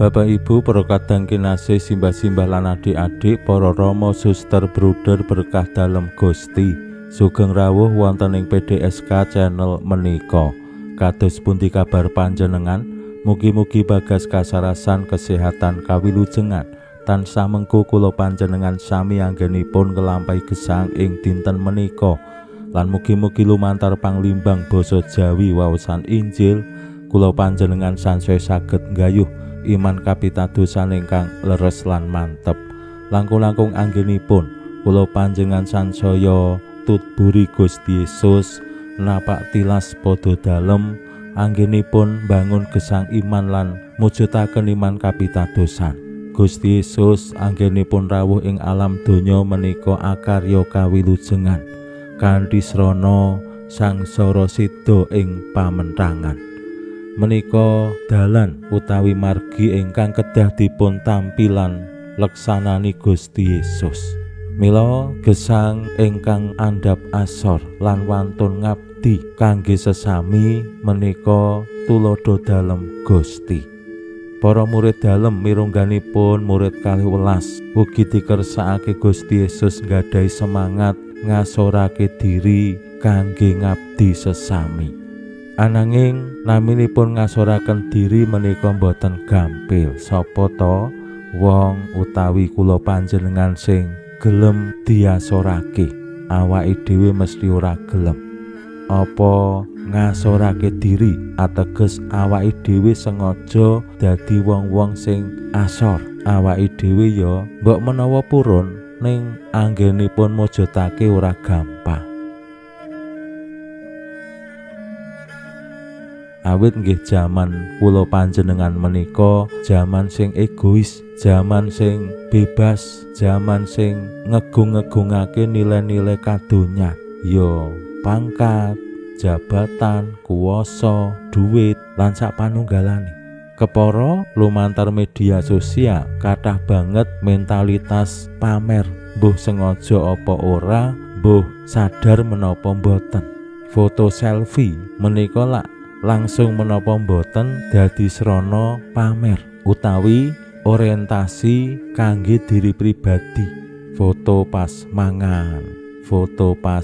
Bapak Ibu para kadang kinasih simbah-simbah lan adik-adik, para rama suster bruder berkah dalem Gusti, sugeng rawuh wonten ing PDSK channel menika. Kados pundi kabar panjenengan? Mugi-mugi bagas kasarasan kesehatan kawilujengan tansah mengku kula panjenengan sami anggenipun nglampahi gesang ing dinten menika. Lan mugi-mugi lumantar panglimbang basa Jawi waosan Injil kula panjenengan sansaya saged nggayuh iman kapitadosan ingkang leres lan mantep. Langkung-langkung anggenipun kula panjenengan sansaya tutburi Gusti Yesus napak tilas padha dalem anggenipun bangun gesang iman lan mujudaken iman kapitadosan. Gusti Yesus anggenipun rawuh ing alam donya menika akarya kawilujengan kanthi srana sangsara sida ing pamentangan. Menika dalan utawi margi ingkang kedah dipun tampilan leksanani Gusti Yesus. Mila gesang ingkang andhap asor lan wantun ngabdi kangge sesami menika tulodo dalem Gusti. Para murid dalem mirungganipun murid 12 ugi dikersakake Gusti Yesus nggadahi semangat ngasorake diri kangge ngabdi sesami. Ananging naminipun ngasoraken diri menika boten gampil. Sapa to wong utawi kula panjenengan sing gelem diasorake? Awake dhewe mesti ora gelem. Apa ngasorake diri ateges awake dhewe sengaja dadi wong-wong sing asor? Awake dhewe ya mbok menawa purun ning anggenipun mujudake ora gampang. Awit nggih jaman kula panjenengan menika jaman sing egois, jaman sing bebas, jaman sing ngegung-ngegungake nilai-nilai kadonya, ya pangkat, jabatan, kuwasa, duit lan sapanunggalane. Kepara lumantar media sosial kathah banget mentalitas pamer, mbuh sengaja apa ora, mbuh sadar menapa mboten. Foto selfie menika lak langsung menapa mboten dadi srana pamer utawi orientasi kangge diri pribadi. Foto pas mangan, foto pas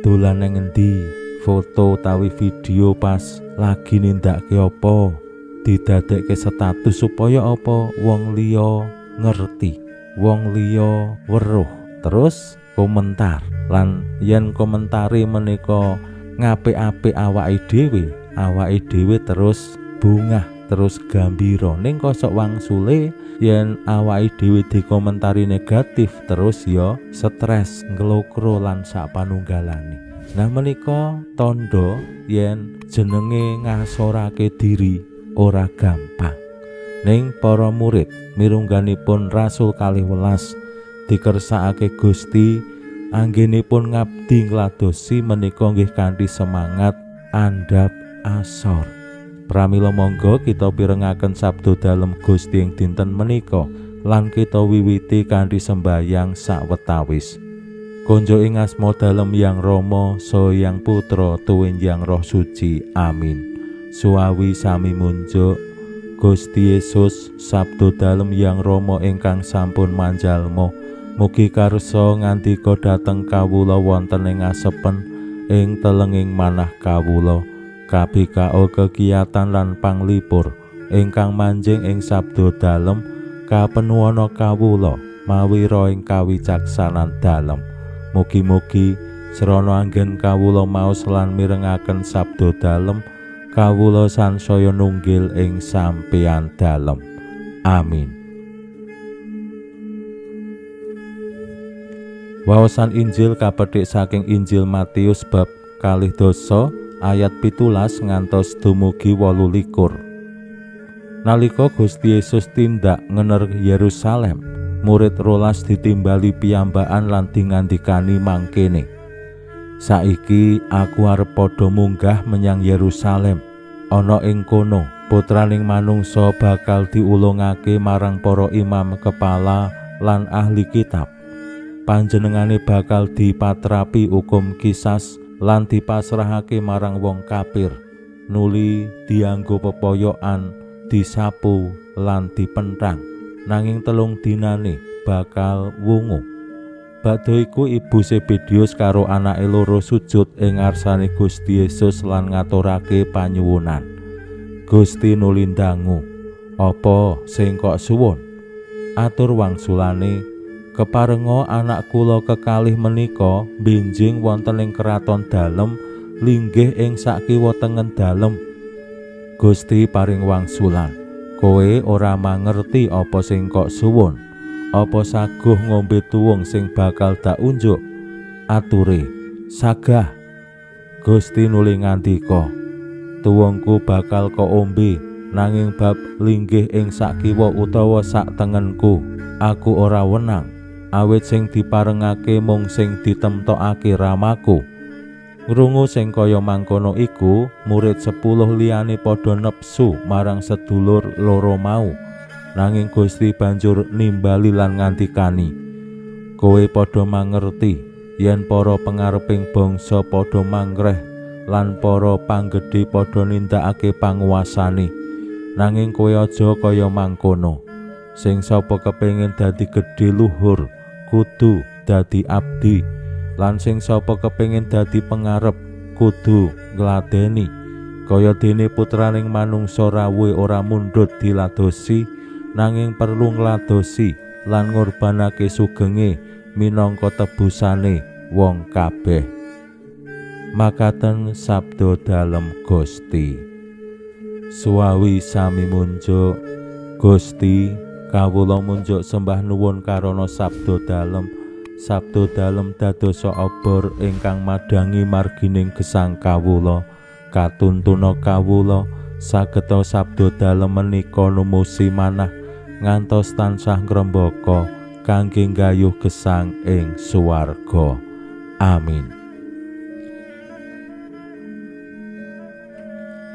dolan nang endi, foto utawi video pas lagi nindakake apa, didadekke status supaya apa wong liya ngerti, wong liya weruh, terus komentar. Lan yen komentare menika ngapik-apik awake dhewe terus bungah, terus gambira. Ning kosok wangsule yen awake dhewe dikomentari negatif terus ya stres, nglokro lan sapanunggalane. Nah menika tandha yen jenenge ngasorake diri ora gampang. Ning para murid mirungganipun Rasul 12 dikersakake Gusti anggenipun ngabdi ngladosi menika nggih kanthi semangat andhap asor. Pramila monggo kita pirengaken sabda dalem Gusti ing dinten menika lan kita wiwiti kanthi sembayang sawetawis. Konjo ing asma dalem Yang Rama saha Yang Putra tuwin Yang Roh Suci. Amin. Suawi sami munjuk. Gusti Yesus sabda dalem Yang Rama ingkang sampun manjalma, mugi karsa ngandika dhateng kawula wonten ing asepen ing telenging manah kawula. KBKO kegiatan lan panglipur ingkang manjing ing sabda dalem kapenuwana kawula mawi ro ing kawicaksanan dalem. Mugi-mugi srana anggen kawula maos lan mirengaken sabda dalem kawula sansaya nunggil ing sampeyan dalem. Amin. Waosan Injil kapetik saking Injil Matius bab 12 ayat 17 ngantos dumugi 18. Nalika Gusti Yesus tindak ngener Yerusalem, murid 12 ditimbali piyambakan lan ngandikani mangkene, saiki aku arep padha munggah menyang Yerusalem. Ana ing kono Putraning Manungsa bakal diulungake marang para imam kepala lan ahli kitab. Panjenengane bakal dipatrapi hukum kisas lan dipasrahake marang wong kafir, nuli dianggo pepoyokan, disapu lan dipentang, nanging 3 dinane bakal wungu. Badha iku ibu Zebedius karo anake loro sujud ing ngarsane Gusti Yesus lan ngaturake panyuwunan. Gusti nuli ndangu, "Apa sing kok suwun?" Atur wangsulane, "Keparenga anak kula kekalih menika benjing wonten ing kraton dalem, linggih ing sakiwa tengen dalem." Gusti paring wangsulan, "Kowe ora mangerti apa sing kok suwun? Apa saguh ngombe tuwung sing bakal dak unjuk?" Ature, "Sagah." Gusti nuli ngandika, "Tuwungku bakal kok ombe, nanging bab linggih ing sakiwa utawa sak tengenku, aku ora wenang, awit sing diparengake mung sing ditemtokake ramaku." Ngrungu sing kaya mangkono iku, murid 10 liyane padha nepsu marang sedulur loro mau. Nanging Gusti banjur nimbali lan ngandikani, "Kowe padha mangerti yen para pangareping bangsa padha mangreh lan para panggedhe padha nindakake panguwasane. Nanging kowe aja kaya mangkono. Sing sapa kepengin dadi gedhe luhur kudu dadi abdi, lan sing sapa kepengin dadi pengarep kudu ngladeni. Kaya dene Putraning Manungsa rawuhe ora mundhut diladosi, nanging perlu ngladosi lan ngorbanake sugenge minangka tebusane wong kabeh." Makaten sabda dalem Gusti. Suwawi sami munjuk. Gusti, kawula munjuk sembah nuwun karana sabda dalem dadosa obor ingkang madangi margining gesang kawula. Katuntuna kawula sageta sabda dalem menika numusi manah ngantos tansah ngrembaka kangge nggayuh gesang ing suwarga. Amin.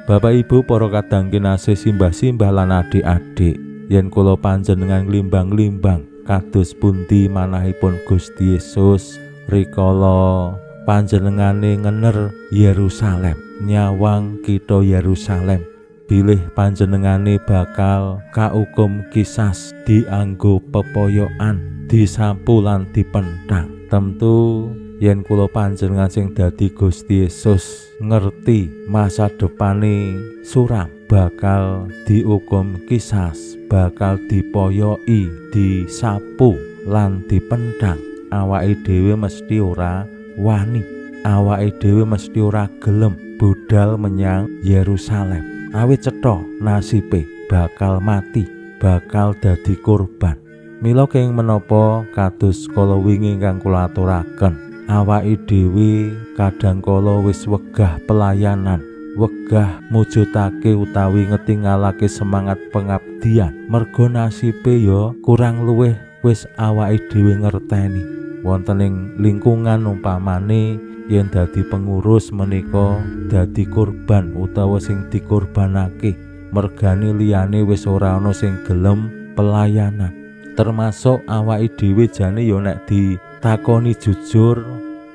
Bapak Ibu para kadang kinasih simbah-simbah lan adik-adik, yen kula panjenengan glimbang-glimbang kados pundi manahipun Gusti Yesus rikala panjenengane ngener Yerusalem, nyawang kita Yerusalem, bilih panjenengane bakal kaukum kisas, dianggo pepoyokan, disapu lan dipentang. Tentu yen kula panjenengan sing dadi Gusti Yesus ngerti masa depane suram, bakal diukum kisas, bakal dipoyoki, disapu lan dipentang. Awake dhewe mesti ora wani, awake dhewe mesti ora gelem budal menyang Yerusalem, awit cetha nasibe bakal mati, bakal dadi korban. Mila keng menapa kados kala wingi ingkang kula aturaken, awake dhewe kadangkala wis wegah pelayanan, wegah mujudake utawi ngetingalake semangat pengabdian, merga nasibe ya kurang luwih wis awake dhewe ngerteni. Wonten ing lingkungan umpamane yen dadi pengurus menika dadi korban utawa sing dikorbanake, mergane liyane wis ora ana sing gelem pelayanan. Termasuk awake dhewe jane ya nek ditakoni jujur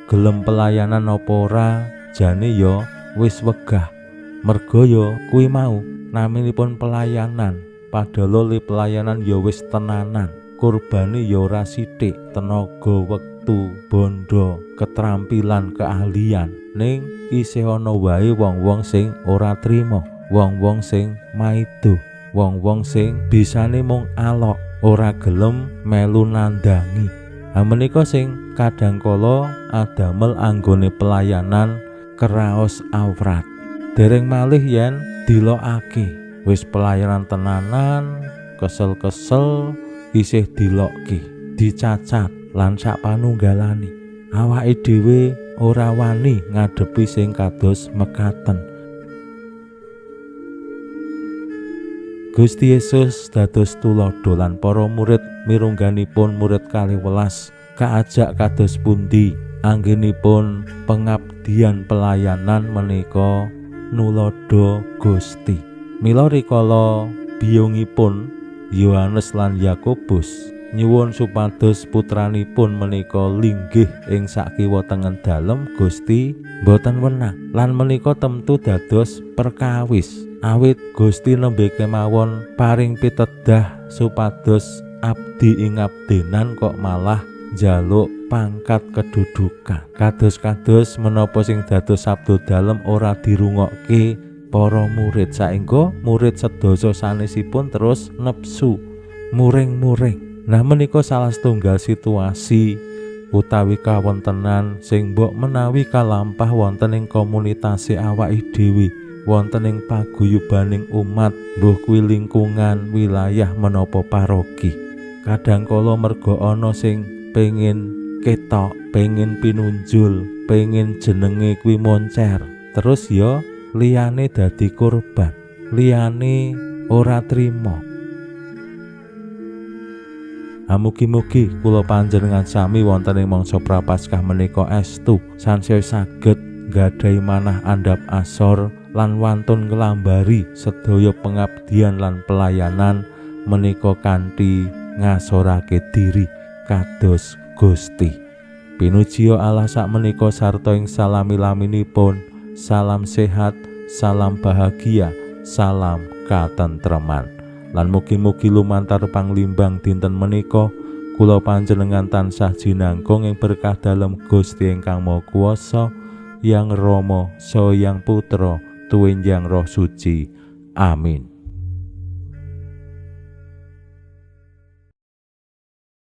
gelem pelayanan apa ora, jane ya wis wegah. Merga ya kuwi mau naminipun pelayanan, padahal li pelayanan ya wis tenanan. Kurbane ya ora sithik, tenaga, wektu, bondo, keterampilan, keahlian. Ning isih ana wae wong-wong sing ora trima, wong-wong sing maido, wong-wong sing bisane mung alok, ora gelem melu nandangi. Menika sing kadangkala adamel anggone pelayanan keraos awrat. Dereng malih yen dilokake wis pelayanan tenanan, kesel-kesel isih dilokke, dicacat lan sak panunggalane. Awake dhewe ora wani ngadepi sing kados mekaten. Gusti Yesus dados tulodo lan para murid mirungganipun murid 12 kaajak kados pundi anggenipun pengabdian pelayanan menika nulodo Gusti. Mila rikala biyungipun Yohanes lan Yakobus nyuwun supados putranipun menika linggih ing sakiwa tengen dalem, Gusti boten wenang lan menika temtu dados perkawis. Awit Gusti nembe kemawon paring pitedah supados abdi ing abdenan kok malah njaluk pangkat kedudukan. Kados-kados menapa sing dados sabda dalem ora dirungokke para murid, saengga murid sedasa sanesipun terus nepsu muring-muring. Nah menika salah setunggal situasi utawi kawontenan sing mbok menawi kalampah wonten ing komunitase awake dhewe, wonten ing paguyubaning umat, mbuh kuwi lingkungan, wilayah menapa paroki. Kadangkala merga ana sing pengin ketok, pengin pinunjul, pengin jenenge kuwi moncer, terus ya liyane dadi korban, liyane ora trima. Mugi-mugi kula panjenengan sami wonten ing mangsa prapaskah menika estu sansaya saged nggadahi manah andhap asor lan wantun nglambari sedaya pengabdian lan pelayanan menika kanthi ngasorake diri kados Gusti. Pinuji Allah sakmenika sarta ing salami-laminipun. Salam sehat, salam bahagia, salam katentreman. Lan mugi-mugi lumantar panglimbang dinten menika kula panjenengan tansah jinangkung ing berkah dalem Gusti ingkang Maha Kuwasa, Yang Rama saha Yang Putra tuwin Yang Roh Suci. Amin.